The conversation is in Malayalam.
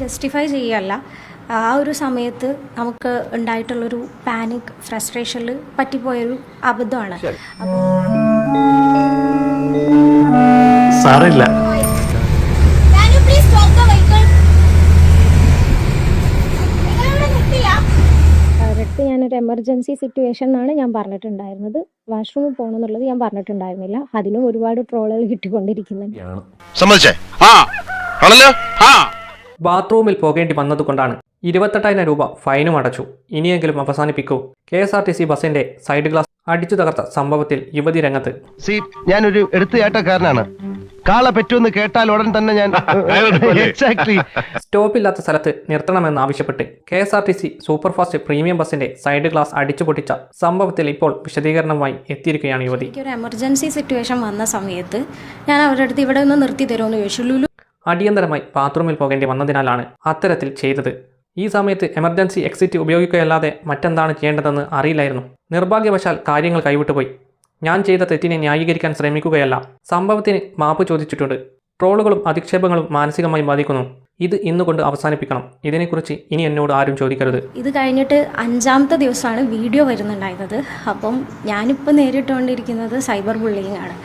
ജസ്റ്റിഫൈ ചെയ്യല്ല. ആ ഒരു സമയത്ത് നമുക്ക് ഉണ്ടായിട്ടുള്ളൊരു പാനിക് ഫ്രസ്ട്രേഷനിൽ പറ്റിപ്പോയൊരു അബദ്ധമാണ്. സാറില്ല ഞാനൊരു എമർജൻസി സിറ്റുവേഷൻ എന്നാണ് ഞാൻ പറഞ്ഞിട്ടുണ്ടായിരുന്നത്. വാഷ്റൂമിൽ പോകണം എന്നുള്ളത് ഞാൻ പറഞ്ഞിട്ടുണ്ടായിരുന്നില്ല. അതിനും ഒരുപാട് ട്രോളുകൾ കിട്ടിക്കൊണ്ടിരിക്കുന്നുണ്ട്. ബാത്റൂമിൽ പോകേണ്ടി വന്നതുകൊണ്ടാണ് 28,000 രൂപ ഫൈനും അടച്ചു. ഇനിയെങ്കിലും അവസാനിപ്പിക്കൂ. KSRTC ബസിന്റെ സൈഡ് ഗ്ലാസ് അടിച്ചു തകർത്ത സംഭവത്തിൽ യുവതി രംഗത്ത്. ഞാനൊരു എടുത്തുചാട്ടക്കാരനാണ്. കാള പറ്റുമെന്ന് കേട്ടാൽ ഉടൻ തന്നെ ഞാൻ സ്റ്റോപ്പില്ലാത്ത സ്ഥലത്ത് നിർത്തണമെന്ന് ആവശ്യപ്പെട്ട് KSRTC സൂപ്പർഫാസ്റ്റ് പ്രീമിയം ബസിന്റെ സൈഡ് ഗ്ലാസ് അടിച്ചു പൊട്ടിച്ച സംഭവത്തിൽ ഇപ്പോൾ വിശദീകരണവുമായി എത്തിയിരിക്കുകയാണ് യുവതി. ഒരു എമർജൻസി സിറ്റുവേഷൻ വന്ന സമയത്ത് ഞാൻ അവരുടെ അടുത്ത് ഇവിടെ ഒന്ന് നിർത്തി തരുമെന്ന് ചോദിച്ചു. അടിയന്തരമായി ബാത്റൂമിൽ പോകേണ്ടി വന്നതിനാലാണ് അത്തരത്തിൽ ചെയ്തത്. ഈ സമയത്ത് എമർജൻസി എക്സിറ്റ് ഉപയോഗിക്കുകയല്ലാതെ മറ്റെന്താണ് ചെയ്യേണ്ടതെന്ന് അറിയില്ലായിരുന്നു. നിർഭാഗ്യവശാൽ കാര്യങ്ങൾ കൈവിട്ടുപോയി. ഞാൻ ചെയ്ത തെറ്റിനെ ന്യായീകരിക്കാൻ ശ്രമിക്കുകയല്ല. സംഭവത്തിന് മാപ്പ് ചോദിച്ചിട്ടുണ്ട്. ട്രോളുകളും അധിക്ഷേപങ്ങളും മാനസികമായി ബാധിക്കുന്നു. ഇത് ഇന്നുകൊണ്ട് അവസാനിപ്പിക്കണം. ഇതിനെക്കുറിച്ച് ഇനി എന്നോട് ആരും ചോദിക്കരുത്. ഇത് കഴിഞ്ഞിട്ട് 5ാമത്തെ ദിവസമാണ് വീഡിയോ വരുന്നുണ്ടായിരുന്നത്. അപ്പം ഞാനിപ്പോൾ നേരിട്ടുകൊണ്ടിരിക്കുന്നത് സൈബർ ബുള്ളിയിങ് ആണ്.